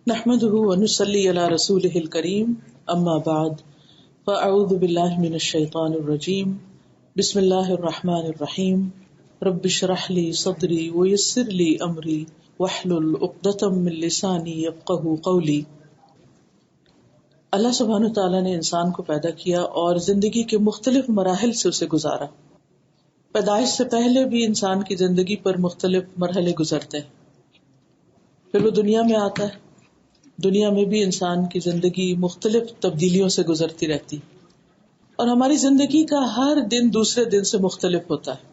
نحمده ونصلي على رسوله الكريم اما بعد فاعوذ بالله من الشيطان الرجيم بسم الله الرحمن الرحيم رب اشرح لي صدري ويسر لي امري واحلل عقدة من لساني يفقهوا قولي۔ اللہ سبحانہ تعالیٰ نے انسان کو پیدا کیا اور زندگی کے مختلف مراحل سے اسے گزارا۔ پیدائش سے پہلے بھی انسان کی زندگی پر مختلف مرحلے گزرتے ہیں، پھر وہ دنیا میں آتا ہے، دنیا میں بھی انسان کی زندگی مختلف تبدیلیوں سے گزرتی رہتی، اور ہماری زندگی کا ہر دن دوسرے دن سے مختلف ہوتا ہے۔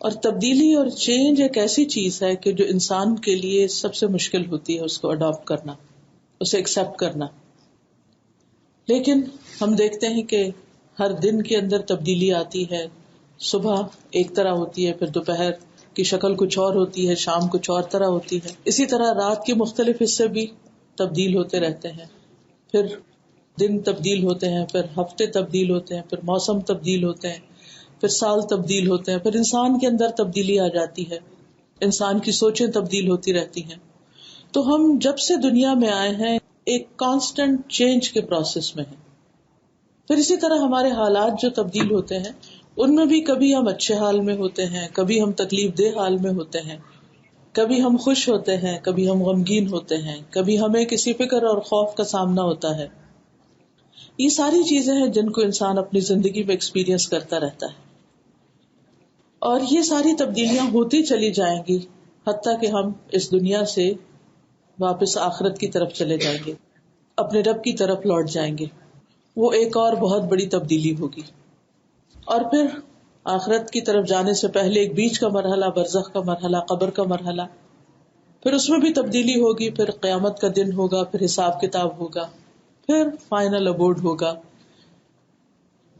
اور تبدیلی اور چینج ایک ایسی چیز ہے کہ جو انسان کے لیے سب سے مشکل ہوتی ہے، اس کو اڈاپٹ کرنا، اسے ایکسپٹ کرنا۔ لیکن ہم دیکھتے ہیں کہ ہر دن کے اندر تبدیلی آتی ہے، صبح ایک طرح ہوتی ہے، پھر دوپہر کی شکل کچھ اور ہوتی ہے، شام کچھ اور طرح ہوتی ہے، اسی طرح رات کے مختلف حصے بھی تبدیل ہوتے رہتے ہیں، پھر دن تبدیل ہوتے ہیں، پھر ہفتے تبدیل ہوتے ہیں، پھر موسم تبدیل ہوتے ہیں، پھر سال تبدیل ہوتے ہیں، پھر انسان کے اندر تبدیلی آ جاتی ہے، انسان کی سوچیں تبدیل ہوتی رہتی ہیں۔ تو ہم جب سے دنیا میں آئے ہیں ایک کانسٹنٹ چینج کے پروسیس میں ہیں۔ پھر اسی طرح ہمارے حالات جو تبدیل ہوتے ہیں ان میں بھی کبھی ہم اچھے حال میں ہوتے ہیں، کبھی ہم تکلیف دہ حال میں ہوتے ہیں، کبھی ہم خوش ہوتے ہیں، کبھی ہم غمگین ہوتے ہیں، کبھی ہمیں کسی فکر اور خوف کا سامنا ہوتا ہے۔ یہ ساری چیزیں ہیں جن کو انسان اپنی زندگی میں ایکسپیرینس کرتا رہتا ہے، اور یہ ساری تبدیلیاں ہوتی چلی جائیں گی حتیٰ کہ ہم اس دنیا سے واپس آخرت کی طرف چلے جائیں گے، اپنے رب کی طرف لوٹ جائیں گے۔ وہ ایک اور بہت بڑی تبدیلی ہوگی۔ اور پھر آخرت کی طرف جانے سے پہلے ایک بیچ کا مرحلہ، برزخ کا مرحلہ، قبر کا مرحلہ، پھر اس میں بھی تبدیلی ہوگی، پھر قیامت کا دن ہوگا، پھر حساب کتاب ہوگا، پھر فائنل ابورڈ ہوگا۔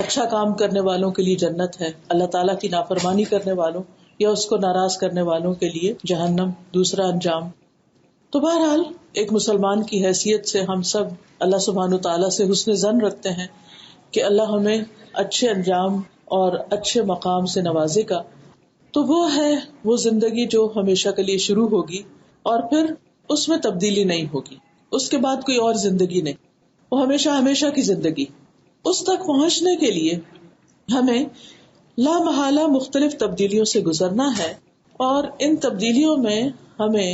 اچھا کام کرنے والوں کے لیے جنت ہے، اللہ تعالیٰ کی نافرمانی کرنے والوں یا اس کو ناراض کرنے والوں کے لیے جہنم، دوسرا انجام۔ تو بہرحال ایک مسلمان کی حیثیت سے ہم سب اللہ سبحانہ تعالیٰ سے حسن ظن رکھتے ہیں کہ اللہ ہمیں اچھے انجام اور اچھے مقام سے نوازے گا۔ تو وہ ہے وہ زندگی جو ہمیشہ کے لیے شروع ہوگی اور پھر اس میں تبدیلی نہیں ہوگی، اس کے بعد کوئی اور زندگی نہیں، وہ ہمیشہ ہمیشہ کی زندگی۔ اس تک پہنچنے کے لیے ہمیں لامحالہ مختلف تبدیلیوں سے گزرنا ہے، اور ان تبدیلیوں میں ہمیں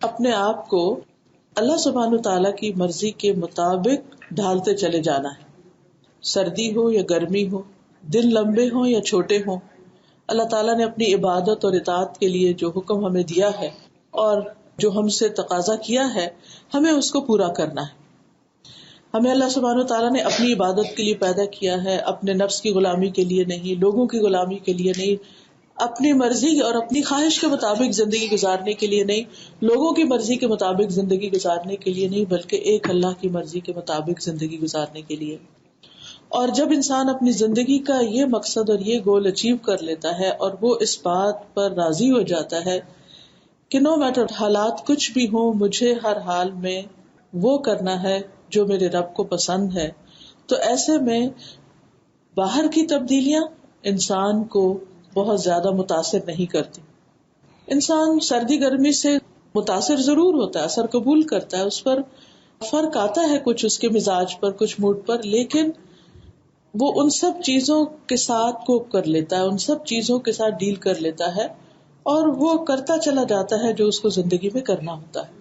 اپنے آپ کو اللہ سبحانہ تعالیٰ کی مرضی کے مطابق ڈھالتے چلے جانا ہے۔ سردی ہو یا گرمی ہو، دن لمبے ہوں یا چھوٹے ہوں، اللہ تعالیٰ نے اپنی عبادت اور اطاعت کے لیے جو حکم ہمیں دیا ہے اور جو ہم سے تقاضا کیا ہے، ہمیں اس کو پورا کرنا ہے۔ ہمیں اللہ سبحانہ تعالیٰ نے اپنی عبادت کے لیے پیدا کیا ہے، اپنے نفس کی غلامی کے لیے نہیں، لوگوں کی غلامی کے لیے نہیں، اپنی مرضی اور اپنی خواہش کے مطابق زندگی گزارنے کے لیے نہیں، لوگوں کی مرضی کے مطابق زندگی گزارنے کے لیے نہیں، بلکہ ایک اللہ کی مرضی کے مطابق زندگی گزارنے کے لیے۔ اور جب انسان اپنی زندگی کا یہ مقصد اور یہ گول اچیو کر لیتا ہے اور وہ اس بات پر راضی ہو جاتا ہے کہ نو میٹر حالات کچھ بھی ہوں، مجھے ہر حال میں وہ کرنا ہے جو میرے رب کو پسند ہے، تو ایسے میں باہر کی تبدیلیاں انسان کو بہت زیادہ متاثر نہیں کرتی۔ انسان سردی گرمی سے متاثر ضرور ہوتا ہے، اثر قبول کرتا ہے، اس پر فرق آتا ہے کچھ اس کے مزاج پر، کچھ موڈ پر، لیکن وہ ان سب چیزوں کے ساتھ کوپ کر لیتا ہے، ان سب چیزوں کے ساتھ ڈیل کر لیتا ہے، اور وہ کرتا چلا جاتا ہے جو اس کو زندگی میں کرنا ہوتا ہے۔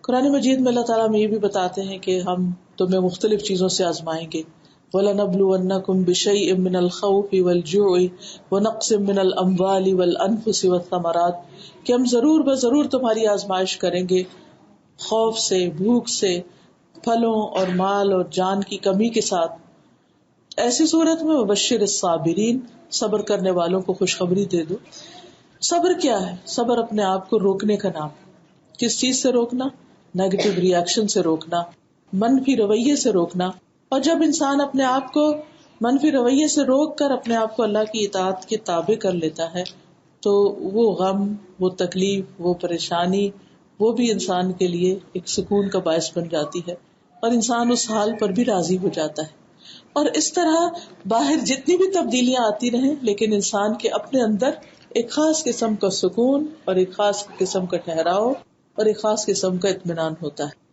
قرآن مجید میں اللہ تعالیٰ میں یہ بھی بتاتے ہیں کہ ہم تمہیں مختلف چیزوں سے آزمائیں گے، وَلَنَبْلُوَنَّكُمْ بِشَيْءٍ مِّنَ الْخَوْفِ وَالْجُوعِ وَنَقْصٍ مِّنَ الْأَمْوَالِ وَالْأَنفُسِ وَالثَّمَرَاتِ، کہ ہم ضرور بضرور تمہاری آزمائش کریں گے، خوف سے، بھوک سے، پھلوں اور مال اور جان کی کمی کے ساتھ۔ ایسی صورت میں وبشر الصابرین، صبر کرنے والوں کو خوشخبری دے دو۔ صبر کیا ہے؟ صبر اپنے آپ کو روکنے کا نام۔ کس چیز سے روکنا؟ نیگیٹو ری ایکشن سے روکنا، منفی رویے سے روکنا۔ اور جب انسان اپنے آپ کو منفی رویے سے روک کر اپنے آپ کو اللہ کی اطاعت کے تابع کر لیتا ہے تو وہ غم، وہ تکلیف، وہ پریشانی، وہ بھی انسان کے لیے ایک سکون کا باعث بن جاتی ہے، اور انسان اس حال پر بھی راضی ہو جاتا ہے۔ اور اس طرح باہر جتنی بھی تبدیلیاں آتی رہیں، لیکن انسان کے اپنے اندر ایک خاص قسم کا سکون اور ایک خاص قسم کا ٹھہراؤ اور ایک خاص قسم کا اطمینان ہوتا ہے.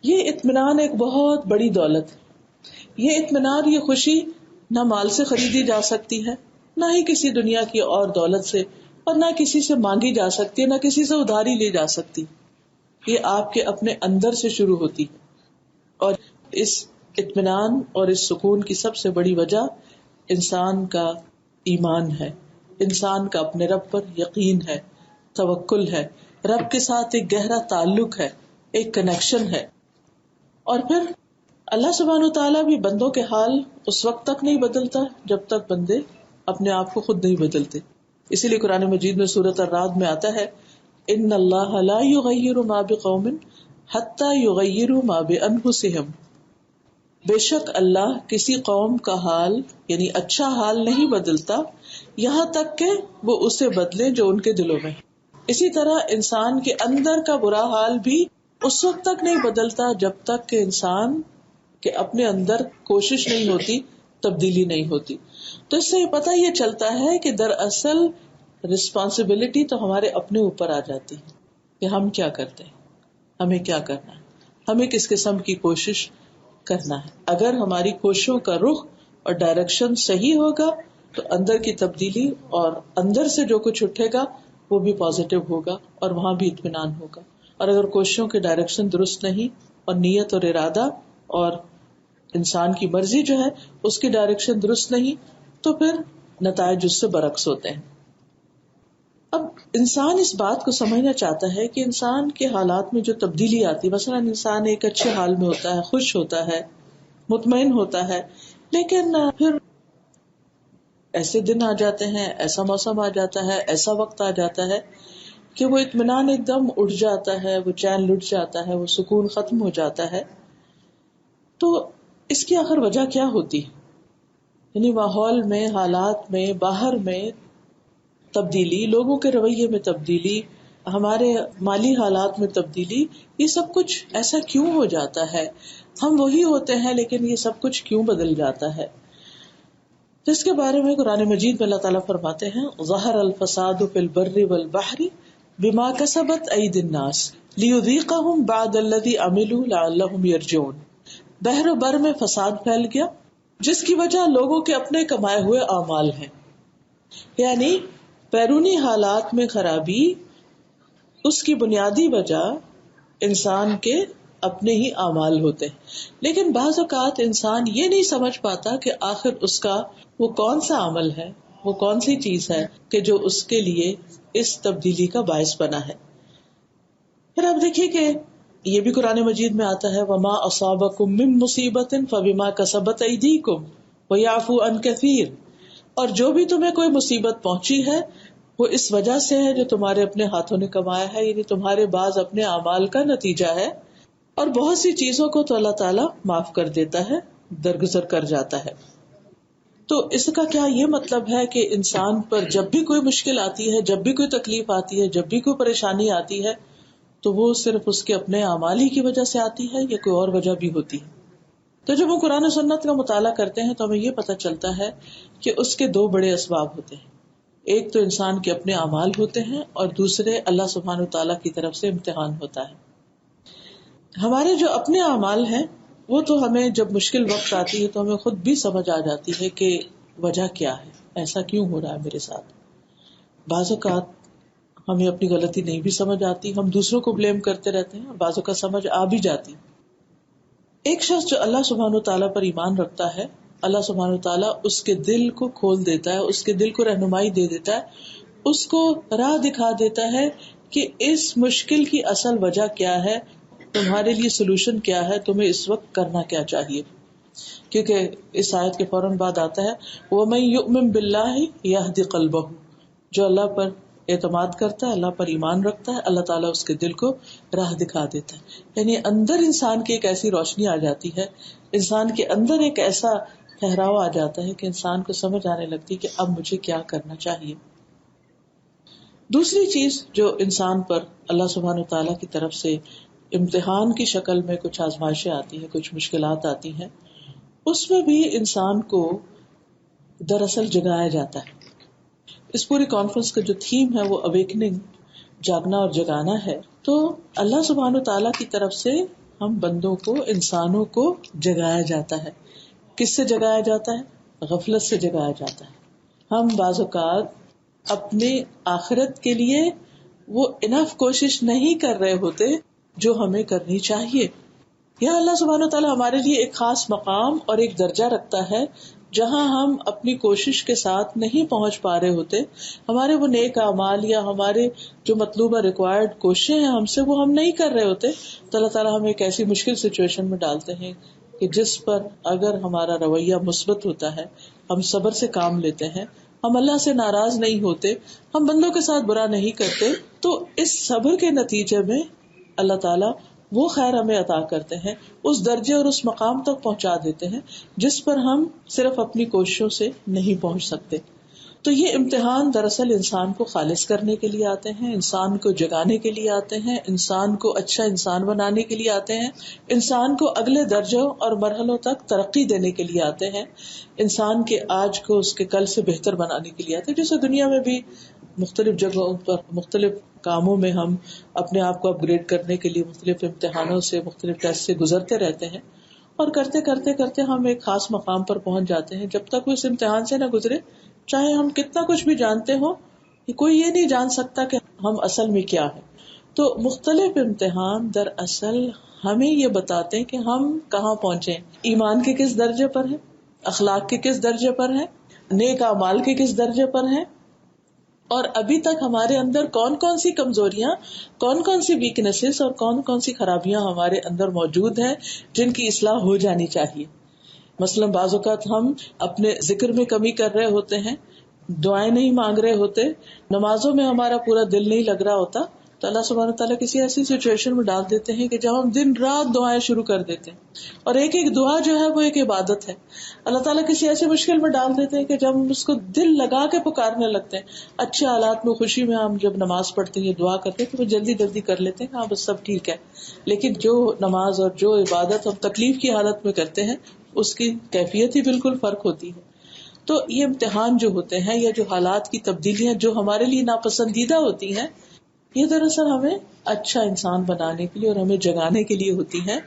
یہ اطمینان ایک بہت بڑی دولت ہے. یہ اطمینان، یہ خوشی نہ مال سے خریدی جا سکتی ہے، نہ ہی کسی دنیا کی اور دولت سے، اور نہ کسی سے مانگی جا سکتی ہے، نہ کسی سے ادھاری لی جا سکتی. یہ آپ کے اپنے اندر سے شروع ہوتی ہے. اور اس اطمینان اور اس سکون کی سب سے بڑی وجہ انسان کا ایمان ہے، انسان کا اپنے رب پر یقین ہے، توکل ہے، رب کے ساتھ ایک گہرا تعلق ہے، ایک کنیکشن ہے. اور پھر اللہ سبحانہ وتعالیٰ بھی بندوں کے حال اس وقت تک نہیں بدلتا جب تک بندے اپنے آپ کو خود نہیں بدلتے. اسی لیے قرآن مجید میں سورۃ الرعد میں آتا ہے، ان اللہ لا یغیر ما بقوم حتی یغیروا ما بانفسہم. بے شک اللہ کسی قوم کا حال یعنی اچھا حال نہیں بدلتا یہاں تک کہ وہ اسے بدلے جو ان کے دلوں میں. اسی طرح انسان کے اندر کا برا حال بھی اس وقت تک نہیں بدلتا جب تک کہ انسان کے اپنے اندر کوشش نہیں ہوتی، تبدیلی نہیں ہوتی. تو اس سے یہ پتہ یہ چلتا ہے کہ دراصل رسپانسبلٹی تو ہمارے اپنے اوپر آ جاتی ہے کہ ہم کیا کرتے ہیں، ہمیں کیا کرنا ہے، ہمیں کس قسم کی کوشش کرنا ہے. اگر ہماری کوششوں کا رخ اور ڈائریکشن صحیح ہوگا تو اندر کی تبدیلی اور اندر سے جو کچھ اٹھے گا وہ بھی پازیٹیو ہوگا اور وہاں بھی اطمینان ہوگا. اور اگر کوششوں کے ڈائریکشن درست نہیں اور نیت اور ارادہ اور انسان کی مرضی جو ہے اس کی ڈائریکشن درست نہیں تو پھر نتائج اس سے برعکس ہوتے ہیں. اب انسان اس بات کو سمجھنا چاہتا ہے کہ انسان کے حالات میں جو تبدیلی آتی ہے، مثلا انسان ایک اچھے حال میں ہوتا ہے، خوش ہوتا ہے، مطمئن ہوتا ہے، لیکن پھر ایسے دن آ جاتے ہیں، ایسا موسم آ جاتا ہے، ایسا وقت آ جاتا ہے کہ وہ اطمینان ایک دم اڑ جاتا ہے، وہ چین لٹ جاتا ہے، وہ سکون ختم ہو جاتا ہے. تو اس کی آخر وجہ کیا ہوتی ہے؟ یعنی ماحول میں، حالات میں، باہر میں تبدیلی، لوگوں کے رویے میں تبدیلی، ہمارے مالی حالات میں تبدیلی، یہ سب کچھ ایسا کیوں ہو جاتا ہے؟ ہم وہی ہوتے ہیں لیکن یہ سب کچھ کیوں بدل جاتا ہے؟ جس کے بارے میں قرآن مجید میں اللہ تعالیٰ فرماتے ہیں، ظہر الفساد فی البر والبحر بما کسبت ایدی الناس لیذیقہم بعد الذی عملوا لعلہم یرجعون. بحر و بر میں فساد پھیل گیا جس کی وجہ لوگوں کے اپنے کمائے ہوئے اعمال ہیں. یعنی بیرونی حالات میں خرابی، اس کی بنیادی وجہ انسان کے اپنے ہی اعمال ہوتے ہیں. لیکن بعض اوقات انسان یہ نہیں سمجھ پاتا کہ آخر اس کا وہ کون سا عمل ہے، وہ کون سی چیز ہے کہ جو اس کے لیے اس تبدیلی کا باعث بنا ہے. پھر آپ دیکھیے کہ یہ بھی قرآن مجید میں آتا ہے، وما اصابکم من مصیبت فبما کسبت ایدیکم ویعفو عن کثیر. اور جو بھی تمہیں کوئی مصیبت پہنچی ہے وہ اس وجہ سے ہے جو تمہارے اپنے ہاتھوں نے کمایا ہے، یعنی تمہارے بعض اپنے اعمال کا نتیجہ ہے. اور بہت سی چیزوں کو تو اللہ تعالیٰ معاف کر دیتا ہے، درگزر کر جاتا ہے. تو اس کا کیا یہ مطلب ہے کہ انسان پر جب بھی کوئی مشکل آتی ہے، جب بھی کوئی تکلیف آتی ہے، جب بھی کوئی پریشانی آتی ہے تو وہ صرف اس کے اپنے اعمال ہی کی وجہ سے آتی ہے یا کوئی اور وجہ بھی ہوتی ہے؟ تو جب ہم قرآن و سنت کا مطالعہ کرتے ہیں تو ہمیں یہ پتہ چلتا ہے کہ اس کے دو بڑے اسباب ہوتے ہیں. ایک تو انسان کے اپنے اعمال ہوتے ہیں اور دوسرے اللہ سبحانہ وتعالیٰ کی طرف سے امتحان ہوتا ہے. ہمارے جو اپنے اعمال ہیں وہ تو ہمیں جب مشکل وقت آتی ہے تو ہمیں خود بھی سمجھ آ جاتی ہے کہ وجہ کیا ہے، ایسا کیوں ہو رہا ہے میرے ساتھ. بعض اوقات ہمیں اپنی غلطی نہیں بھی سمجھ آتی، ہم دوسروں کو بلیم کرتے رہتے ہیں، بعض اوقات سمجھ آ بھی جاتی. ایک شخص جو اللہ سبحانہ وتعالیٰ پر ایمان رکھتا ہے، اللہ سبحانہ وتعالیٰ اس کے دل کو کھول دیتا ہے، اس کے دل کو رہنمائی دے دیتا ہے، اس کو راہ دکھا دیتا ہے کہ اس مشکل کی اصل وجہ کیا ہے، تمہارے لیے سولوشن کیا ہے، تمہیں اس وقت کرنا کیا چاہیے. کیونکہ اس آیت کے فوراً بعد آتا ہے وَمَن يُؤْمِن بِاللَّهِ يَهْدِ قَلْبَهُ، جو اللہ پر اعتماد کرتا ہے، اللہ پر ایمان رکھتا ہے، اللہ تعالیٰ اس کے دل کو راہ دکھا دیتا ہے. یعنی اندر انسان کی ایک ایسی روشنی آ جاتی ہے، انسان کے اندر ایک ایسا ٹھہراؤ آ جاتا ہے کہ انسان کو سمجھ آنے لگتی کہ اب مجھے کیا کرنا چاہیے. دوسری چیز جو انسان پر اللہ سبحانہ وتعالیٰ کی طرف سے امتحان کی شکل میں کچھ آزمائشیں آتی ہیں، کچھ مشکلات آتی ہیں، اس میں بھی انسان کو دراصل جگایا جاتا ہے. اس پوری کانفرنس کا جو تھیم ہے وہ اویکننگ، جاگنا اور جگانا ہے. تو اللہ سبحانہ تعالیٰ کی طرف سے ہم بندوں کو، انسانوں کو جگایا جاتا ہے. کس سے جگایا جاتا ہے؟ غفلت سے جگایا جاتا ہے. ہم بعض اوقات اپنی آخرت کے لیے وہ انف کوشش نہیں کر رہے ہوتے جو ہمیں کرنی چاہیے. یا اللہ سبحانہ تعالیٰ ہمارے لیے ایک خاص مقام اور ایک درجہ رکھتا ہے جہاں ہم اپنی کوشش کے ساتھ نہیں پہنچ پا رہے ہوتے. ہمارے وہ نیک اعمال یا ہمارے جو مطلوبہ ریکوائرڈ کوششیں ہیں ہم سے، وہ ہم نہیں کر رہے ہوتے. تو اللہ تعالیٰ ہمیں ایک ایسی مشکل سچویشن میں ڈالتے ہیں کہ جس پر اگر ہمارا رویہ مثبت ہوتا ہے، ہم صبر سے کام لیتے ہیں، ہم اللہ سے ناراض نہیں ہوتے، ہم بندوں کے ساتھ برا نہیں کرتے، تو اس صبر کے نتیجے میں اللہ تعالیٰ وہ خیر ہمیں عطا کرتے ہیں، اس درجے اور اس مقام تک پہنچا دیتے ہیں جس پر ہم صرف اپنی کوششوں سے نہیں پہنچ سکتے. تو یہ امتحان دراصل انسان کو خالص کرنے کے لیے آتے ہیں، انسان کو جگانے کے لیے آتے ہیں، انسان کو اچھا انسان بنانے کے لیے آتے ہیں، انسان کو اگلے درجوں اور مرحلوں تک ترقی دینے کے لیے آتے ہیں، انسان کے آج کو اس کے کل سے بہتر بنانے کے لیے آتے ہیں. جیسے دنیا میں بھی مختلف جگہوں پر مختلف کاموں میں ہم اپنے آپ کو اپ گریڈ کرنے کے لیے مختلف امتحانوں سے، مختلف ٹیسٹ سے گزرتے رہتے ہیں، اور کرتے کرتے کرتے ہم ایک خاص مقام پر پہنچ جاتے ہیں. جب تک وہ اس امتحان سے نہ گزرے، چاہے ہم کتنا کچھ بھی جانتے ہوں، کوئی یہ نہیں جان سکتا کہ ہم اصل میں کیا ہے. تو مختلف امتحان دراصل ہمیں یہ بتاتے ہیں کہ ہم کہاں پہنچے، ایمان کے کس درجے پر ہیں، اخلاق کے کس درجے پر ہیں، نیک اعمال کے کس درجے پر ہیں، اور ابھی تک ہمارے اندر کون کون سی کمزوریاں، کون کون سی ویکنیسز اور کون کون سی خرابیاں ہمارے اندر موجود ہیں جن کی اصلاح ہو جانی چاہیے. مثلاً بعض اوقات ہم اپنے ذکر میں کمی کر رہے ہوتے ہیں، دعائیں نہیں مانگ رہے ہوتے، نمازوں میں ہمارا پورا دل نہیں لگ رہا ہوتا، تو اللہ سبحانہ تعالیٰ کسی ایسی سچویشن میں ڈال دیتے ہیں کہ جب ہم دن رات دعائیں شروع کر دیتے ہیں، اور ایک ایک دعا جو ہے وہ ایک عبادت ہے. اللہ تعالیٰ کسی ایسی مشکل میں ڈال دیتے ہیں کہ جب ہم اس کو دل لگا کے پکارنے لگتے ہیں، اچھے حالات میں، خوشی میں ہم جب نماز پڑھتے ہیں، دعا کرتے ہیں تو وہ جلدی جلدی کر لیتے ہیں، ہاں بس سب ٹھیک ہے. لیکن جو نماز اور جو عبادت ہم تکلیف کی حالت میں کرتے ہیں اس کی کیفیت ہی بالکل فرق ہوتی ہے. تو یہ امتحان جو ہوتے ہیں یا جو حالات کی تبدیلیاں جو ہمارے لیے ناپسندیدہ ہوتی ہیں، یہ دراصل ہمیں اچھا انسان بنانے کے لیے اور ہمیں جگانے کے لیے ہوتی ہیں،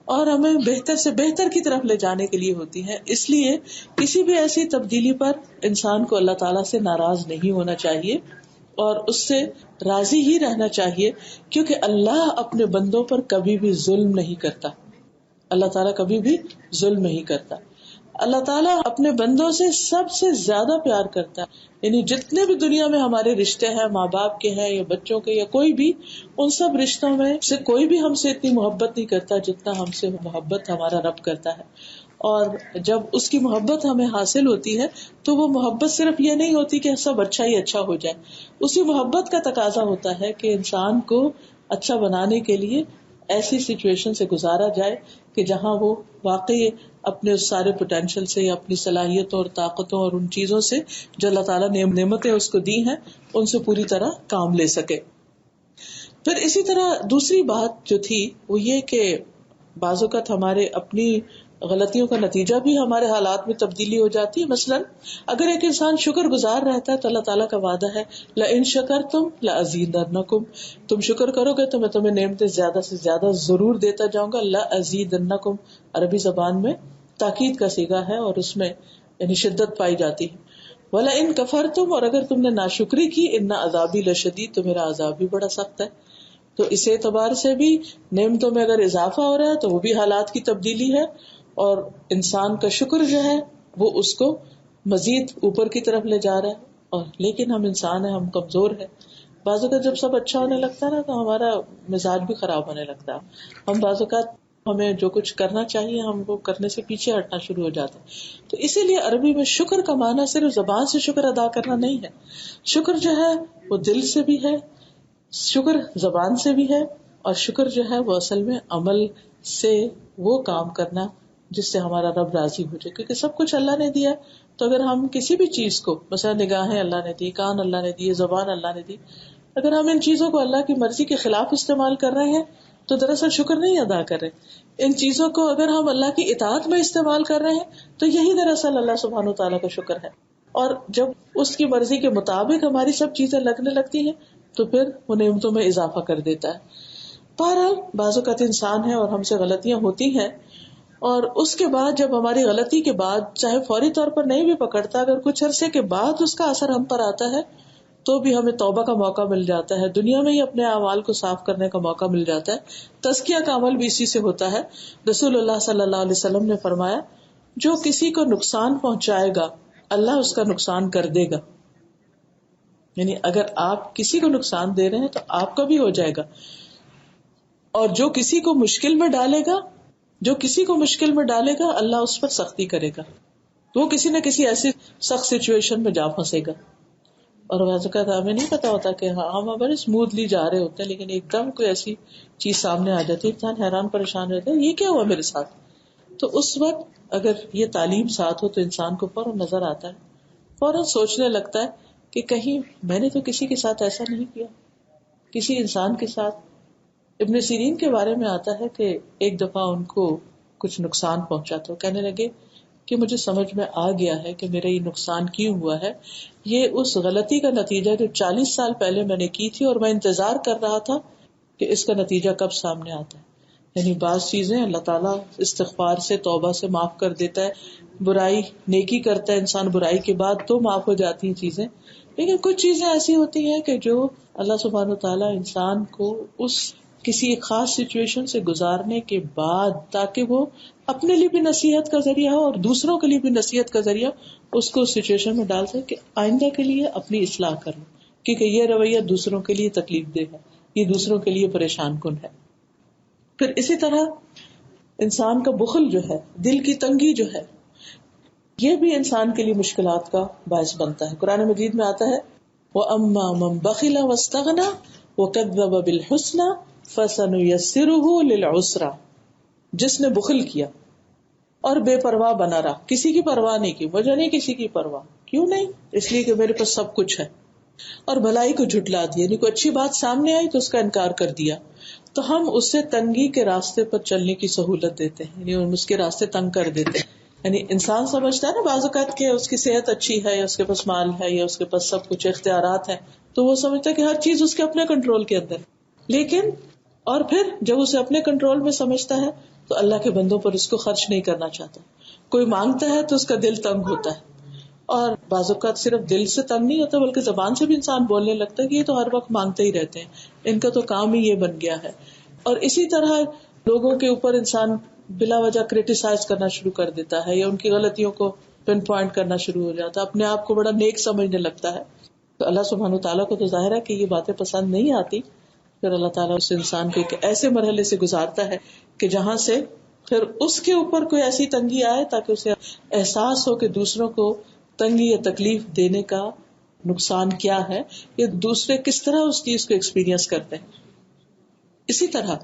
اور ہمیں بہتر سے بہتر کی طرف لے جانے کے لیے ہوتی ہیں. اس لیے کسی بھی ایسی تبدیلی پر انسان کو اللہ تعالیٰ سے ناراض نہیں ہونا چاہیے اور اس سے راضی ہی رہنا چاہیے، کیونکہ اللہ اپنے بندوں پر کبھی بھی ظلم نہیں کرتا. اللہ تعالیٰ کبھی بھی ظلم نہیں کرتا. اللہ تعالیٰ اپنے بندوں سے سب سے زیادہ پیار کرتا ہے. یعنی جتنے بھی دنیا میں ہمارے رشتے ہیں، ماں باپ کے ہیں یا بچوں کے یا کوئی بھی، ان سب رشتوں میں سے کوئی بھی ہم سے اتنی محبت نہیں کرتا جتنا ہم سے محبت ہمارا رب کرتا ہے. اور جب اس کی محبت ہمیں حاصل ہوتی ہے تو وہ محبت صرف یہ نہیں ہوتی کہ سب اچھا ہی اچھا ہو جائے، اسی محبت کا تقاضا ہوتا ہے کہ انسان کو اچھا بنانے کے لیے ایسی سچویشن سے گزارا جائے کہ جہاں وہ واقعی اپنے اس سارے پوٹینشیل سے یا اپنی صلاحیتوں اور طاقتوں اور ان چیزوں سے جو اللہ تعالیٰ نے نعمتیں اس کو دی ہیں ان سے پوری طرح کام لے سکے. پھر اسی طرح دوسری بات جو تھی وہ یہ کہ بعض اوقات ہمارے اپنی غلطیوں کا نتیجہ بھی ہمارے حالات میں تبدیلی ہو جاتی ہے. مثلاً اگر ایک انسان شکر گزار رہتا ہے تو اللہ تعالیٰ کا وعدہ ہے لئن شکرتم لأزیدنکم، تم شکر کرو گے تو میں تمہیں نعمتیں زیادہ سے زیادہ ضرور دیتا جاؤں گا. لأزیدنکم عربی زبان میں تاکید کا صیغہ ہے اور اس میں یعنی شدت پائی جاتی ہے. وَلَئِن كَفَرْتُمْ، اور اگر تم نے ناشکری کی، ان عذابی لشدید، تو میرا عذاب بھی بڑا سخت ہے. تو اس اعتبار سے بھی نعمتوں میں اگر اضافہ ہو رہا ہے تو وہ بھی حالات کی تبدیلی ہے، اور انسان کا شکر جو ہے وہ اس کو مزید اوپر کی طرف لے جا رہا ہے. اور لیکن ہم انسان ہیں، ہم کمزور ہیں. بعض اوقات جب سب اچھا ہونے لگتا ہے نا تو ہمارا مزاج بھی خراب ہونے لگتا ہے. ہم بعض اوقات ہمیں جو کچھ کرنا چاہیے ہم وہ کرنے سے پیچھے ہٹنا شروع ہو جاتا ہے. تو اسی لیے عربی میں شکر کا معنی صرف زبان سے شکر ادا کرنا نہیں ہے. شکر جو ہے وہ دل سے بھی ہے، شکر زبان سے بھی ہے، اور شکر جو ہے وہ اصل میں عمل سے وہ کام کرنا جس سے ہمارا رب راضی ہو جائے. کیونکہ سب کچھ اللہ نے دیا، تو اگر ہم کسی بھی چیز کو، مثلا نگاہیں اللہ نے دی، کان اللہ نے دی، زبان اللہ نے دی، اگر ہم ان چیزوں کو اللہ کی مرضی کے خلاف استعمال کر رہے ہیں تو دراصل شکر نہیں ادا کر رہے. ان چیزوں کو اگر ہم اللہ کی اطاعت میں استعمال کر رہے ہیں تو یہی دراصل اللہ سبحانہ وتعالیٰ کا شکر ہے. اور جب اس کی مرضی کے مطابق ہماری سب چیزیں لگنے لگتی ہیں تو پھر وہ نعمتوں میں اضافہ کر دیتا ہے. بہرحال بعض اوقات انسان ہے اور ہم سے غلطیاں ہوتی ہیں، اور اس کے بعد جب ہماری غلطی کے بعد چاہے فوری طور پر نہیں بھی پکڑتا، اگر کچھ عرصے کے بعد اس کا اثر ہم پر آتا ہے تو بھی ہمیں توبہ کا موقع مل جاتا ہے، دنیا میں ہی اپنے اعمال کو صاف کرنے کا موقع مل جاتا ہے۔ تزکیہ کا عمل بھی اسی سے ہوتا ہے۔ رسول اللہ صلی اللہ علیہ وسلم نے فرمایا، جو کسی کو نقصان پہنچائے گا اللہ اس کا نقصان کر دے گا، یعنی اگر آپ کسی کو نقصان دے رہے ہیں تو آپ کا بھی ہو جائے گا، اور جو کسی کو مشکل میں ڈالے گا، اللہ اس پر سختی کرے گا، تو وہ کسی نہ کسی ایسی سخت سچویشن میں جا پھنسے گا۔ اور بعض اوقات ہمیں نہیں پتا ہوتا کہ ہم بڑے اسموتھلی جا رہے ہوتے ہیں، لیکن ایک دم کوئی ایسی چیز سامنے آ جاتی ہے، انسان حیران پریشان رہتا ہے یہ کیا ہوا میرے ساتھ۔ تو اس وقت اگر یہ تعلیم ساتھ ہو تو انسان کو فوراً نظر آتا ہے، فوراً سوچنے لگتا ہے کہ کہیں میں نے تو کسی کے ساتھ ایسا نہیں کیا، کسی انسان کے ساتھ۔ ابن سیرین کے بارے میں آتا ہے کہ ایک دفعہ ان کو کچھ نقصان پہنچا تو کہنے لگے کہ مجھے سمجھ میں آ گیا ہے کہ میرا یہ نقصان کیوں ہوا ہے، یہ اس غلطی کا نتیجہ جو 40 سال پہلے میں نے کی تھی، اور میں انتظار کر رہا تھا کہ اس کا نتیجہ کب سامنے آتا ہے۔ یعنی بعض چیزیں اللہ تعالیٰ استغفار سے، توبہ سے معاف کر دیتا ہے، برائی نیکی کرتا ہے انسان برائی کے بعد تو معاف ہو جاتی ہیں چیزیں، لیکن کچھ چیزیں ایسی ہوتی ہیں کہ جو اللہ سبحانہ وتعالیٰ انسان کو اس کسی ایک خاص سچویشن سے گزارنے کے بعد، تاکہ وہ اپنے لیے بھی نصیحت کا ذریعہ ہو اور دوسروں کے لیے بھی نصیحت کا ذریعہ، اس کو اس سچویشن میں ڈال سکے کہ آئندہ کے لیے اپنی اصلاح کرو، کیونکہ یہ رویہ دوسروں کے لیے تکلیف دہ ہے، یہ دوسروں کے لیے پریشان کن ہے۔ پھر اسی طرح انسان کا بخل جو ہے، دل کی تنگی جو ہے، یہ بھی انسان کے لیے مشکلات کا باعث بنتا ہے۔ قرآن مجید میں آتا ہے وَأَمَّا مَن بَخِلَ وَاسْتَغْنَى وَكَذَّبَ بِالْحُسْنَى فَسَنُيَسِّرُهُ لِلْعُسْرَى، جس نے بخل کیا اور بے پرواہ بنا رہا، کسی کی پرواہ نہیں کی، وجہ نہیں کسی کی پرواہ، کیوں نہیں؟ اس لیے کہ میرے پاس سب کچھ ہے، اور بھلائی کو جھٹلا دیا، یعنی کوئی اچھی بات سامنے آئی تو اس کا انکار کر دیا، تو ہم اسے تنگی کے راستے پر چلنے کی سہولت دیتے ہیں، یعنی ہم اس کے راستے تنگ کر دیتے ہیں۔ یعنی انسان سمجھتا ہے نا بعض اوقات کہ اس کی صحت اچھی ہے، یا اس کے پاس مال ہے، یا اس کے پاس سب کچھ اختیارات ہیں، تو وہ سمجھتا ہے کہ ہر چیز اس کے اپنے کنٹرول کے اندر، لیکن اور پھر جب اسے اپنے کنٹرول میں سمجھتا ہے تو اللہ کے بندوں پر اس کو خرچ نہیں کرنا چاہتا۔ کوئی مانگتا ہے تو اس کا دل تنگ ہوتا ہے، اور بعض اوقات صرف دل سے تنگ نہیں ہوتا بلکہ زبان سے بھی انسان بولنے لگتا ہے کہ یہ تو ہر وقت مانگتے ہی رہتے ہیں، ان کا تو کام ہی یہ بن گیا ہے۔ اور اسی طرح لوگوں کے اوپر انسان بلا وجہ کرٹیسائز کرنا شروع کر دیتا ہے، یا ان کی غلطیوں کو پن پوائنٹ کرنا شروع ہو جاتا ہے، اپنے آپ کو بڑا نیک سمجھنے لگتا ہے۔ تو اللہ سبحانہ وتعالیٰ کو تو ظاہر ہے کہ یہ باتیں پسند نہیں آتی، پھر اللہ تعالیٰ اس انسان کو ایک ایسے مرحلے سے گزارتا ہے کہ جہاں سے پھر اس کے اوپر کوئی ایسی تنگی آئے تاکہ اسے احساس ہو کہ دوسروں کو تنگی یا تکلیف دینے کا نقصان کیا ہے، یا دوسرے کس طرح اس چیز کو ایکسپیرینس کرتے ہیں۔ اسی طرح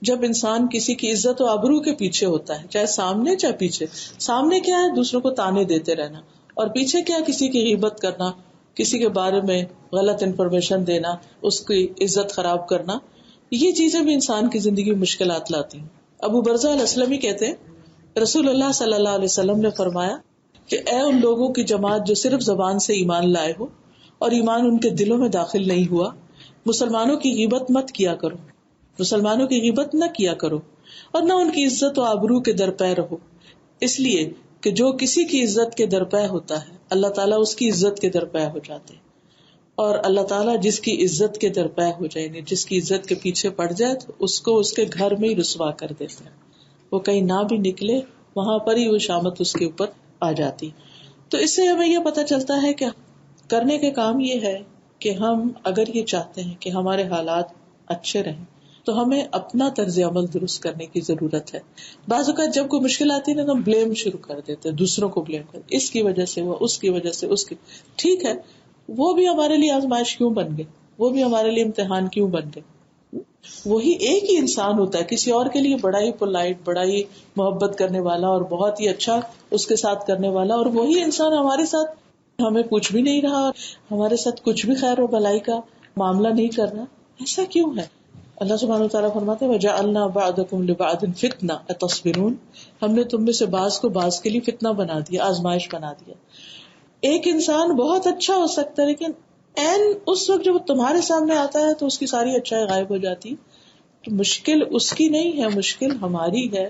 جب انسان کسی کی عزت و آبرو کے پیچھے ہوتا ہے، چاہے سامنے چاہے پیچھے، سامنے کیا ہے دوسروں کو تانے دیتے رہنا، اور پیچھے کیا کسی کی غیبت کرنا، کسی کے بارے میں غلط انفارمیشن دینا، اس کی عزت خراب کرنا، یہ چیزیں بھی انسان کی زندگی میں مشکلات لاتی ہیں۔ ابو برزہ الاسلمی کہتے ہیں رسول اللہ صلی اللہ علیہ وسلم نے فرمایا کہ اے ان لوگوں کی جماعت جو صرف زبان سے ایمان لائے ہو اور ایمان ان کے دلوں میں داخل نہیں ہوا، مسلمانوں کی غیبت مت کیا کرو، مسلمانوں کی غیبت نہ کیا کرو، اور نہ ان کی عزت و آبرو کے درپے رہو، اس لیے کہ جو کسی کی عزت کے درپے ہوتا ہے اللہ تعالیٰ اس کی عزت کے درپے ہو جاتے ہیں، اور اللہ تعالیٰ جس کی عزت کے درپے ہو جائے، یعنی جس کی عزت کے پیچھے پڑ جائے تو اس کو اس کے گھر میں ہی رسوا کر دیتے ہیں، وہ کہیں نہ بھی نکلے وہاں پر ہی وہ شامت اس کے اوپر آ جاتی۔ تو اس سے ہمیں یہ پتہ چلتا ہے کہ کرنے کے کام یہ ہے کہ ہم اگر یہ چاہتے ہیں کہ ہمارے حالات اچھے رہیں تو ہمیں اپنا طرز عمل درست کرنے کی ضرورت ہے۔ بعض اوقات جب کوئی مشکل آتی ہے نا تو ہم بلیم شروع کر دیتے ہیں، دوسروں کو بلیم کرتے، اس کی وجہ سے وہ، اس کی وجہ سے اس کی، ٹھیک ہے وہ بھی ہمارے لیے آزمائش کیوں بن گئے، وہ بھی ہمارے لیے امتحان کیوں بن گئے؟ وہی ایک ہی انسان ہوتا ہے کسی اور کے لیے بڑا ہی پولائٹ، بڑا ہی محبت کرنے والا اور بہت ہی اچھا اس کے ساتھ کرنے والا، اور وہی انسان ہمارے ساتھ ہمیں پوچھ بھی نہیں رہا، ہمارے ساتھ کچھ بھی خیر و بھلائی کا معاملہ نہیں کر رہا۔ ایسا کیوں ہے؟ اللہ سبحانہ وتعالیٰ فرماتے ہیں وَجَعَلْنَا بَعْضَكُمْ لِبَعْضٍ فِتْنَةً أَتَصْبِرُونَ، ہم نے تم میں سے بعض کو بعض کے لیے فتنہ بنا دیا، آزمائش بنا دیا۔ ایک انسان بہت اچھا ہو سکتا ہے لیکن عین اس وقت جب وہ تمہارے سامنے آتا ہے تو اس کی ساری اچھائی غائب ہو جاتی، تو مشکل اس کی نہیں ہے، مشکل ہماری ہے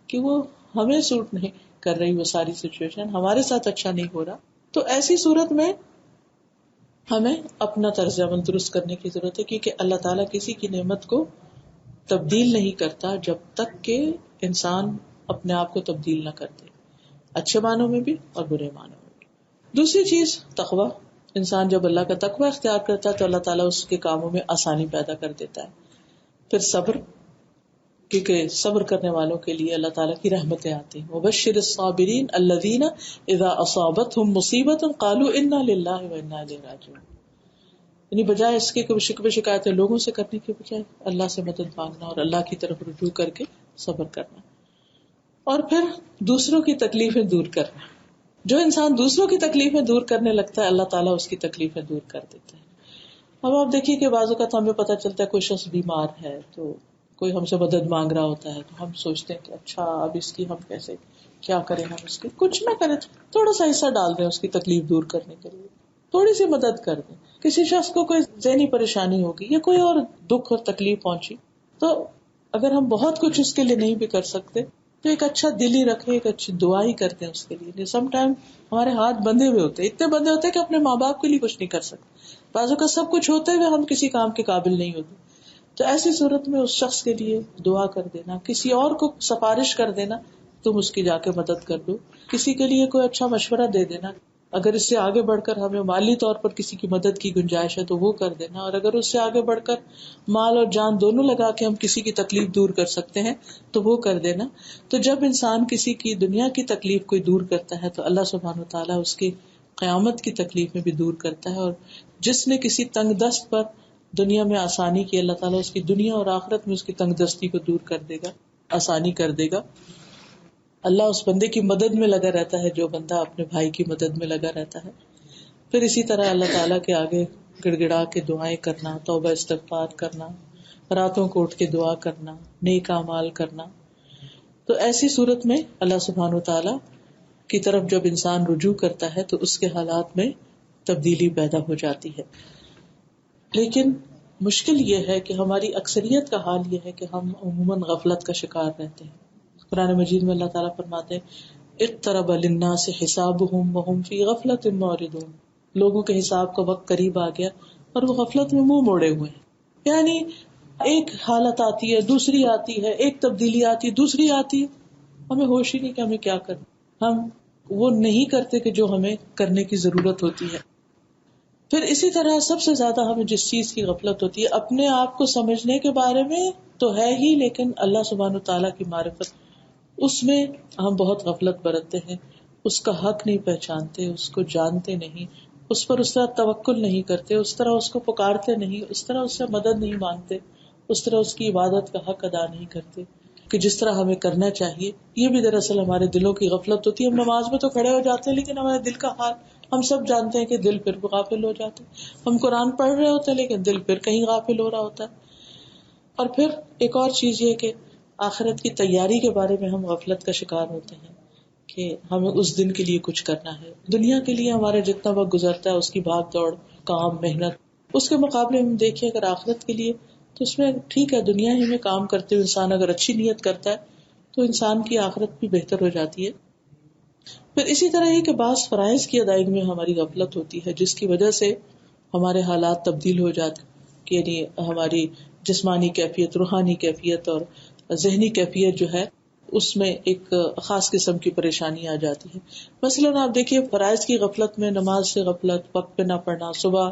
کہ وہ ہمیں سوٹ نہیں کر رہی، وہ ساری سچویشن ہمارے ساتھ اچھا نہیں ہو رہا. تو ایسی صورت میں ہمیں اپنا طرز عمل درست کرنے کی ضرورت ہے، کیونکہ اللہ تعالیٰ کسی کی نعمت کو تبدیل نہیں کرتا جب تک کہ انسان اپنے آپ کو تبدیل نہ کر دے، اچھے معنوں میں بھی اور برے معنوں میں بھی. دوسری چیز تقویٰ. انسان جب اللہ کا تقویٰ اختیار کرتا ہے تو اللہ تعالیٰ اس کے کاموں میں آسانی پیدا کر دیتا ہے. پھر صبر، کیونکہ صبر کرنے والوں کے لیے اللہ تعالیٰ کی رحمتیں آتی ہیں. وبشر الصابرین الذین اذا اصابتهم مصیبۃ قالوا انا للہ وانا الیہ راجعون. یعنی بجائے اس کے کہ شکوے شکایتیں لوگوں سے کرنے کے بجائے اللہ سے مدد مانگنا اور اللہ کی طرف رجوع کر کے صبر کرنا. اور پھر دوسروں کی تکلیفیں دور کرنا. جو انسان دوسروں کی تکلیفیں دور کرنے لگتا ہے اللہ تعالیٰ اس کی تکلیفیں دور کر دیتا ہے. اب آپ دیکھیے کہ بعض اوقات ہمیں پتہ چلتا ہے کوئی شخص بیمار ہے تو کوئی ہم سے مدد مانگ رہا ہوتا ہے تو ہم سوچتے ہیں کہ اچھا اب اس کی ہم کیسے کیا کریں، ہم اس کی کچھ نہ کریں، تھوڑا سا حصہ ڈال دیں اس کی تکلیف دور کرنے کے لیے، تھوڑی سی مدد کر دیں. کسی شخص کو کوئی ذہنی پریشانی ہوگی یا کوئی اور دکھ اور تکلیف پہنچی تو اگر ہم بہت کچھ اس کے لیے نہیں بھی کر سکتے تو ایک اچھا دل ہی رکھے، ایک اچھی دعا ہی کرتے ہیں اس کے لیے. سم ٹائم ہمارے ہاتھ بندھے ہوئے ہوتے ہیں، اتنے بندھے ہوتے ہیں کہ اپنے ماں باپ کے لیے کچھ نہیں کر سکتے. بعضوں کا سب کچھ ہوتے ہوئے ہم کسی کام کے قابل نہیں ہوتے. تو ایسی صورت میں اس شخص کے لیے دعا کر دینا، کسی اور کو سفارش کر دینا تم اس کی جا کے مدد کر دو، کسی کے لیے کوئی اچھا مشورہ دے دینا. اگر اس سے آگے بڑھ کر ہمیں مالی طور پر کسی کی مدد کی گنجائش ہے تو وہ کر دینا، اور اگر اس سے آگے بڑھ کر مال اور جان دونوں لگا کے ہم کسی کی تکلیف دور کر سکتے ہیں تو وہ کر دینا. تو جب انسان کسی کی دنیا کی تکلیف کوئی دور کرتا ہے تو اللہ سبحانہ وتعالیٰ اس کی قیامت کی تکلیف میں بھی دور کرتا ہے. اور جس نے کسی تنگ دست پر دنیا میں آسانی کی، اللہ تعالیٰ اس کی دنیا اور آخرت میں اس کی تنگ دستی کو دور کر دے گا، آسانی کر دے گا. اللہ اس بندے کی مدد میں لگا رہتا ہے جو بندہ اپنے بھائی کی مدد میں لگا رہتا ہے. پھر اسی طرح اللہ تعالیٰ کے آگے گڑ گڑا کے دعائیں کرنا، توبہ استغفار کرنا، راتوں کو اٹھ کے دعا کرنا، نیک اعمال کرنا. تو ایسی صورت میں اللہ سبحانہ وتعالیٰ کی طرف جب انسان رجوع کرتا ہے تو اس کے حالات میں تبدیلی پیدا ہو جاتی ہے. لیکن مشکل یہ ہے کہ ہماری اکثریت کا حال یہ ہے کہ ہم عموماً غفلت کا شکار رہتے ہیں. قرآن مجید میں اللہ تعالیٰ فرماتے ہیں اقترب للناس حسابهم وهم فی غفلۃ معرضون. لوگوں کے حساب کا وقت قریب آ گیا اور وہ غفلت میں منہ موڑے ہوئے ہیں. یعنی ایک حالت آتی ہے، دوسری آتی ہے، ایک تبدیلی آتی ہے، دوسری آتی ہے، ہمیں ہوش ہی نہیں کہ ہمیں کیا کرنا. ہم وہ نہیں کرتے کہ جو ہمیں کرنے کی ضرورت ہوتی ہے. پھر اسی طرح سب سے زیادہ ہمیں جس چیز کی غفلت ہوتی ہے اپنے آپ کو سمجھنے کے بارے میں تو ہے ہی، لیکن اللہ سبحانہ تعالیٰ کی معرفت اس میں ہم بہت غفلت برتتے ہیں. اس کا حق نہیں پہچانتے، اس کو جانتے نہیں، اس پر اس طرح توکل نہیں کرتے، اس طرح اس کو پکارتے نہیں، اس طرح اس سے مدد نہیں مانگتے، اس طرح اس کی عبادت کا حق ادا نہیں کرتے کہ جس طرح ہمیں کرنا چاہیے. یہ بھی دراصل ہمارے دلوں کی غفلت ہوتی ہے. ہم نماز میں تو کھڑے ہو جاتے ہیں لیکن ہمارے دل کا حال ہم سب جانتے ہیں کہ دل پھر غافل ہو جاتے ہیں. ہم قرآن پڑھ رہے ہوتے ہیں لیکن دل پھر کہیں غافل ہو رہا ہوتا ہے. اور پھر ایک اور چیز یہ کہ آخرت کی تیاری کے بارے میں ہم غفلت کا شکار ہوتے ہیں کہ ہمیں اس دن کے لیے کچھ کرنا ہے. دنیا کے لیے ہمارے جتنا وقت گزرتا ہے اس کی بھاگ دوڑ، کام، محنت، اس کے مقابلے میں دیکھیں اگر آخرت کے لیے تو اس میں ٹھیک ہے دنیا ہی میں کام کرتے ہوئے انسان اگر اچھی نیت کرتا ہے تو انسان کی آخرت بھی بہتر ہو جاتی ہے. پھر اسی طرح یہ کہ بعض فرائض کی ادائیگی میں ہماری غفلت ہوتی ہے جس کی وجہ سے ہمارے حالات تبدیل ہو جاتے ہیں. یعنی ہماری جسمانی کیفیت، روحانی کیفیت اور ذہنی کیفیت جو ہے اس میں ایک خاص قسم کی پریشانی آ جاتی ہے. مثلاً آپ دیکھیے فرائض کی غفلت میں نماز سے غفلت، وقت پہ نہ پڑھنا، صبح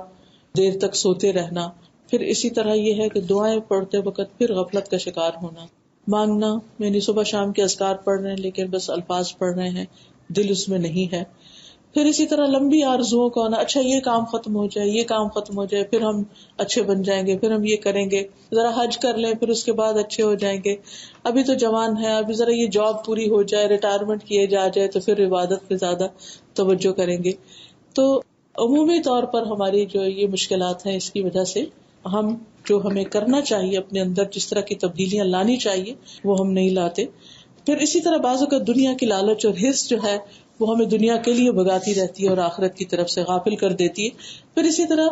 دیر تک سوتے رہنا. پھر اسی طرح یہ ہے کہ دعائیں پڑھتے وقت پھر غفلت کا شکار ہونا، مانگنا، یعنی صبح شام کے اذکار پڑھ رہے ہیں لیکن بس الفاظ پڑھ رہے ہیں، دل اس میں نہیں ہے. پھر اسی طرح لمبی آرزوؤں کا آنا، اچھا یہ کام ختم ہو جائے، یہ کام ختم ہو جائے، پھر ہم اچھے بن جائیں گے، پھر ہم یہ کریں گے، ذرا حج کر لیں پھر اس کے بعد اچھے ہو جائیں گے، ابھی تو جوان ہے، ابھی ذرا یہ جاب پوری ہو جائے، ریٹائرمنٹ کیے جائے تو پھر عبادت پہ زیادہ توجہ کریں گے. تو عمومی طور پر ہماری جو یہ مشکلات ہیں اس کی وجہ سے ہم جو ہمیں کرنا چاہیے اپنے اندر جس طرح کی تبدیلیاں لانی چاہیے وہ ہم نہیں لاتے. پھر اسی طرح بعض اوقات دنیا کی لالچ اور حرص جو ہے وہ ہمیں دنیا کے لیے بھگاتی رہتی ہے اور آخرت کی طرف سے غافل کر دیتی ہے. پھر اسی طرح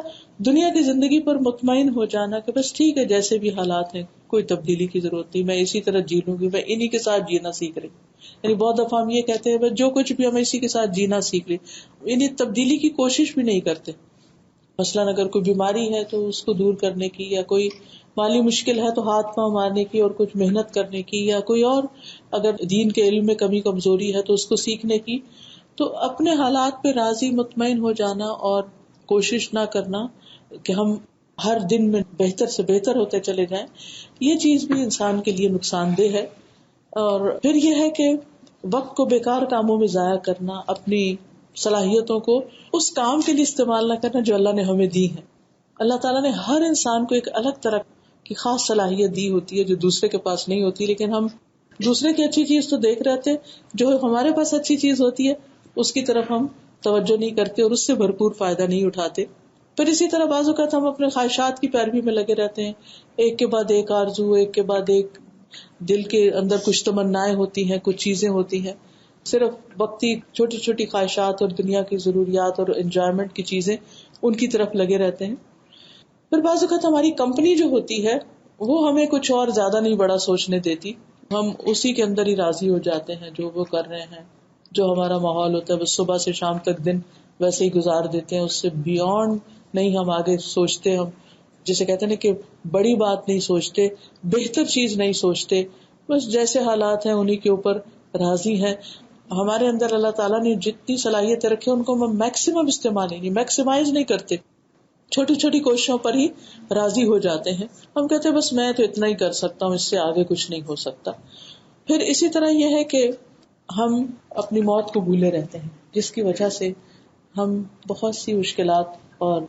دنیا کی زندگی پر مطمئن ہو جانا کہ بس ٹھیک ہے جیسے بھی حالات ہیں کوئی تبدیلی کی ضرورت نہیں, میں اسی طرح جی لوں گی, میں انہی کے ساتھ جینا سیکھ رہی. یعنی بہت دفعہ ہم یہ کہتے ہیں بس جو کچھ بھی ہم اسی کے ساتھ جینا سیکھ لیں, یعنی تبدیلی کی کوشش بھی نہیں کرتے. مثلاً اگر کوئی بیماری ہے تو اس کو دور کرنے کی, یا کوئی مالی مشکل ہے تو ہاتھ پاؤں مارنے کی اور کچھ محنت کرنے کی, یا کوئی اور اگر دین کے علم میں کمی کمزوری ہے تو اس کو سیکھنے کی. تو اپنے حالات پہ راضی مطمئن ہو جانا اور کوشش نہ کرنا کہ ہم ہر دن میں بہتر سے بہتر ہوتے چلے جائیں, یہ چیز بھی انسان کے لیے نقصان دہ ہے. اور پھر یہ ہے کہ وقت کو بیکار کاموں میں ضائع کرنا, اپنی صلاحیتوں کو اس کام کے لیے استعمال نہ کرنا جو اللہ نے ہمیں دی ہے. اللہ تعالیٰ نے ہر انسان کو ایک الگ طرح کی خاص صلاحیت دی ہوتی ہے جو دوسرے کے پاس نہیں ہوتی, لیکن ہم دوسرے کی اچھی چیز تو دیکھ رہے تھے, جو ہمارے پاس اچھی چیز ہوتی ہے اس کی طرف ہم توجہ نہیں کرتے اور اس سے بھرپور فائدہ نہیں اٹھاتے. پھر اسی طرح بعض اوقات ہم اپنے خواہشات کی پیروی میں لگے رہتے ہیں, ایک کے بعد ایک آرزو, ایک کے بعد ایک, دل کے اندر کچھ تمنائیں ہوتی ہیں, کچھ چیزیں ہوتی ہیں, صرف وقتی چھوٹی چھوٹی خواہشات اور دنیا کی ضروریات اور انجوائمنٹ کی چیزیں ان کی طرف لگے رہتے ہیں. پھر بعض اوقات ہماری کمپنی جو ہوتی ہے وہ ہمیں کچھ اور زیادہ نہیں بڑا سوچنے دیتی, ہم اسی کے اندر ہی راضی ہو جاتے ہیں جو وہ کر رہے ہیں, جو ہمارا ماحول ہوتا ہے بس صبح سے شام تک دن ویسے ہی گزار دیتے ہیں, اس سے بیونڈ نہیں ہم آگے سوچتے. ہم جسے کہتے ہیں کہ بڑی بات نہیں سوچتے, بہتر چیز نہیں سوچتے, بس جیسے حالات ہیں انہی کے اوپر راضی ہیں. ہمارے اندر اللہ تعالیٰ نے جتنی صلاحیتیں رکھی ان کو ہم میکسیمم استعمال نہیں, میکسیمائز نہیں کرتے, چھوٹی چھوٹی کوششوں پر ہی راضی ہو جاتے ہیں. ہم کہتے ہیں بس میں تو اتنا ہی کر سکتا ہوں, اس سے آگے کچھ نہیں ہو سکتا. پھر اسی طرح یہ ہے کہ ہم اپنی موت کو بھولے رہتے ہیں, جس کی وجہ سے ہم بہت سی مشکلات اور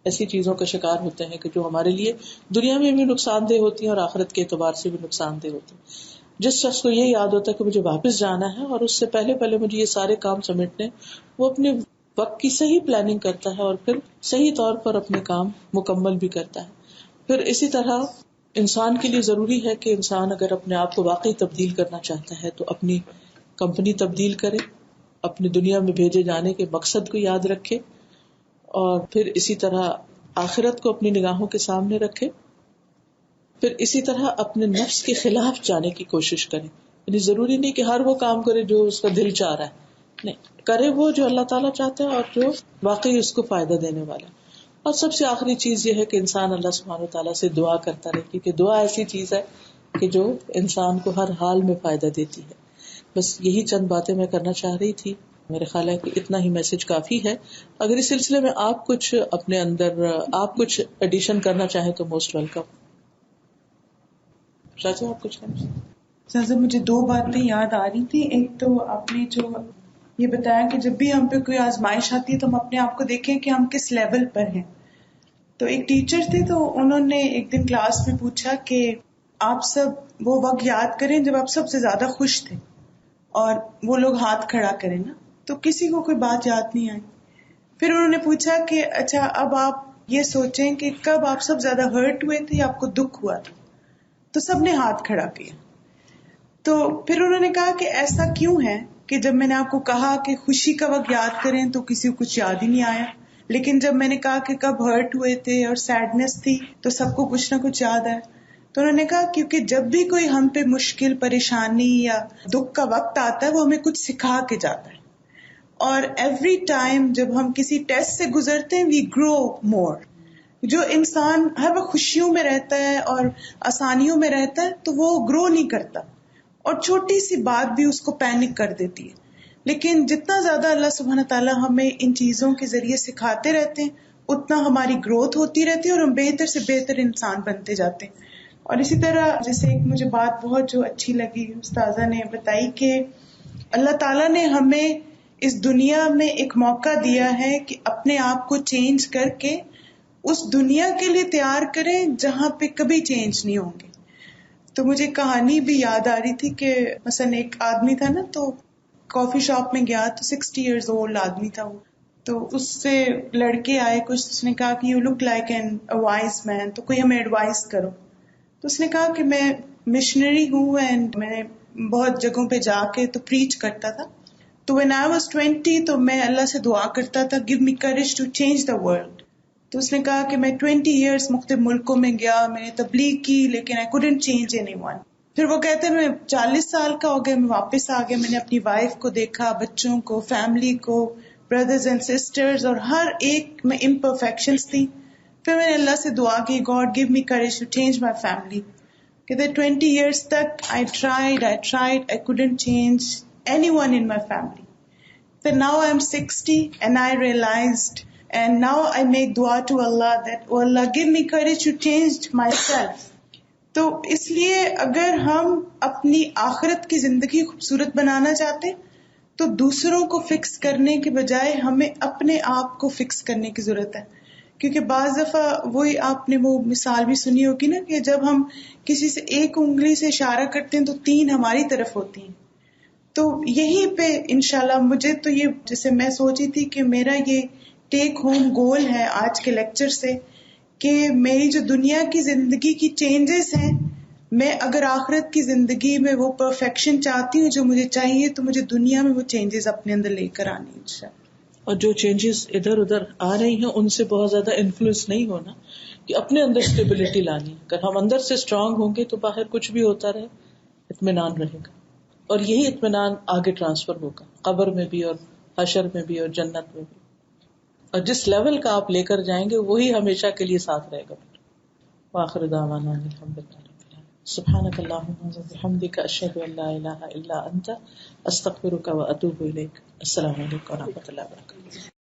ایسی چیزوں کا شکار ہوتے ہیں کہ جو ہمارے لیے دنیا میں بھی نقصان دہ ہوتی ہیں اور آخرت کے اعتبار سے بھی نقصان دہ ہوتی ہیں. جس شخص کو یہ یاد ہوتا ہے کہ مجھے واپس جانا ہے اور اس سے پہلے مجھے یہ سارے کام سمیٹنے, وہ اپنے وقت کی صحیح پلاننگ کرتا ہے اور پھر صحیح طور پر اپنے کام مکمل بھی کرتا ہے. پھر اسی طرح انسان کے لیے ضروری ہے کہ انسان اگر اپنے آپ کو واقعی تبدیل کرنا چاہتا ہے تو اپنی کمپنی تبدیل کرے, اپنی دنیا میں بھیجے جانے کے مقصد کو یاد رکھے, اور پھر اسی طرح آخرت کو اپنی نگاہوں کے سامنے رکھے. پھر اسی طرح اپنے نفس کے خلاف جانے کی کوشش کرے. یعنی ضروری نہیں کہ ہر وہ کام کرے جو اس کا دل چاہ رہا ہے, نہیں, کرے وہ جو اللہ تعالیٰ چاہتا ہے اور جو واقعی اس کو فائدہ دینے والا. اور سب سے آخری چیز یہ ہے کہ انسان اللہ سبحانہ وتعالیٰ سے دعا کرتا رہے, کیونکہ دعا ایسی چیز ہے کہ جو انسان کو ہر حال میں فائدہ دیتی ہے. بس یہی چند باتیں میں کرنا چاہ رہی تھی. میرے خیال ہے کہ اتنا ہی میسج کافی ہے. اگر اس سلسلے میں آپ کچھ اپنے اندر آپ کچھ ایڈیشن کرنا چاہیں تو موسٹ ویلکم. شاید آپ کچھ سر مجھے دو باتیں یاد آ رہی تھی. ایک تو آپ نے جو یہ بتایا کہ جب بھی ہم پہ کوئی آزمائش آتی ہے تو ہم اپنے آپ کو دیکھیں کہ ہم کس لیول پر ہیں. تو ایک ٹیچر تھے تو انہوں نے ایک دن کلاس میں پوچھا کہ آپ سب وہ وقت یاد کریں جب آپ سب سے زیادہ خوش تھے, اور وہ لوگ ہاتھ کھڑا کریں نا, تو کسی کو کوئی بات یاد نہیں آئی. پھر انہوں نے پوچھا کہ اچھا اب آپ یہ سوچیں کہ کب آپ سب زیادہ ہرٹ ہوئے تھے یا آپ کو دکھ ہوا تھا, تو سب نے ہاتھ کھڑا کیا. تو پھر انہوں نے کہا کہ ایسا کیوں ہے کہ جب میں نے آپ کو کہا کہ خوشی کا وقت یاد کریں تو کسی کو کچھ یاد ہی نہیں آیا, لیکن جب میں نے کہا کہ کب ہرٹ ہوئے تھے اور سیڈنس تھی تو سب کو کچھ نہ کچھ یاد آیا. تو انہوں نے کہا کیونکہ جب بھی کوئی ہم پہ مشکل, پریشانی یا دکھ کا وقت آتا ہے وہ ہمیں کچھ سکھا کے جاتا ہے, اور ایوری ٹائم جب ہم کسی ٹیسٹ سے گزرتے ہیں وی گرو مور. جو انسان ہر وقت خوشیوں میں رہتا ہے اور آسانیوں میں رہتا ہے تو وہ گرو نہیں کرتا, اور چھوٹی سی بات بھی اس کو پینک کر دیتی ہے. لیکن جتنا زیادہ اللہ سبحانہ تعالیٰ ہمیں ان چیزوں کے ذریعے سکھاتے رہتے ہیں اتنا ہماری گروتھ ہوتی رہتی ہے اور ہم بہتر سے بہتر انسان بنتے جاتے ہیں. اور اسی طرح جیسے ایک مجھے بات بہت جو اچھی لگی استاذہ نے بتائی کہ اللہ تعالیٰ نے ہمیں اس دنیا میں ایک موقع دیا ہے کہ اپنے آپ کو چینج کر کے اس دنیا کے لیے تیار کریں جہاں پہ کبھی چینج نہیں ہوں گے. تو مجھے کہانی بھی یاد آ رہی تھی کہ مثلا ایک آدمی تھا نا, تو کافی شاپ میں گیا تو 60 ایئرز اولڈ آدمی تھا وہ, تو اس سے لڑکے آئے کچھ, اس نے کہا کہ you look like an wise man, تو کوئی ہمیں ایڈوائز کرو. تو اس نے کہا کہ میں مشنری ہوں اینڈ میں نے بہت جگہوں پہ جا کے تو پریچ کرتا تھا, تو when I was 20 تو میں اللہ سے دعا کرتا تھا give me courage to change the world. تو اس نے کہا کہ میں 20 years مختلف ملکوں میں گیا, میں نے تبلیغ کی, لیکن I couldn't change anyone. پھر وہ کہتے ہیں میں 40 سال کا ہو گیا, میں واپس آ گیا, میں نے اپنی وائف کو دیکھا, بچوں کو, فیملی کو, بردرز اینڈ سسٹرز, اور ہر ایک میں امپرفیکشنز تھی. پھر میں نے اللہ سے دعا کی God give me courage to change my family. کہتے 20 years تک I tried, I couldn't change anyone in my family. Then now I'm 60 and I realized, and now I make dua to Allah that oh Allah give me courage to change myself. تو اس لیے اگر ہم اپنی آخرت کی زندگی خوبصورت بنانا چاہتے تو دوسروں کو فکس کرنے کے بجائے ہمیں اپنے آپ کو فکس کرنے کی ضرورت ہے. کیونکہ بعض دفعہ وہی آپ نے وہ مثال بھی سنی ہوگی نا کہ جب ہم کسی سے ایک انگلی سے اشارہ کرتے ہیں تو 3 ہماری طرف ہوتی ہیں. تو یہیں پہ انشاءاللہ مجھے تو یہ جیسے میں سوچی تھی کہ میرا یہ ٹیک ہوم گول ہے آج کے لیکچر سے کہ میری جو دنیا کی زندگی کی چینجز ہیں, میں اگر آخرت کی زندگی میں وہ پرفیکشن چاہتی ہوں جو مجھے چاہیے تو مجھے دنیا میں وہ چینجز اپنے اندر لے کر آنی انشاءاللہ. اور جو چینجز ادھر ادھر آ رہی ہیں ان سے بہت زیادہ انفلوئنس نہیں ہونا, کہ اپنے اندر اسٹیبلٹی لانی. اگر ہم اندر سے اسٹرانگ ہوں گے تو باہر کچھ بھی ہوتا رہے اطمینان رہے گا, اور یہی اطمینان آگے ٹرانسفر ہوگا قبر میں بھی اور حشر میں بھی اور جنت میں بھی. اور جس لیول کا آپ لے کر جائیں گے وہی ہمیشہ کے لیے ساتھ رہے گا. وآخر دعوانا الحمدللہ. سبحانک اللہم وبحمدک اشہد ان لا الہ الا انت استغفرک واتوب الیک. السلام علیکم ورحمۃ اللہ وبرکاتہ.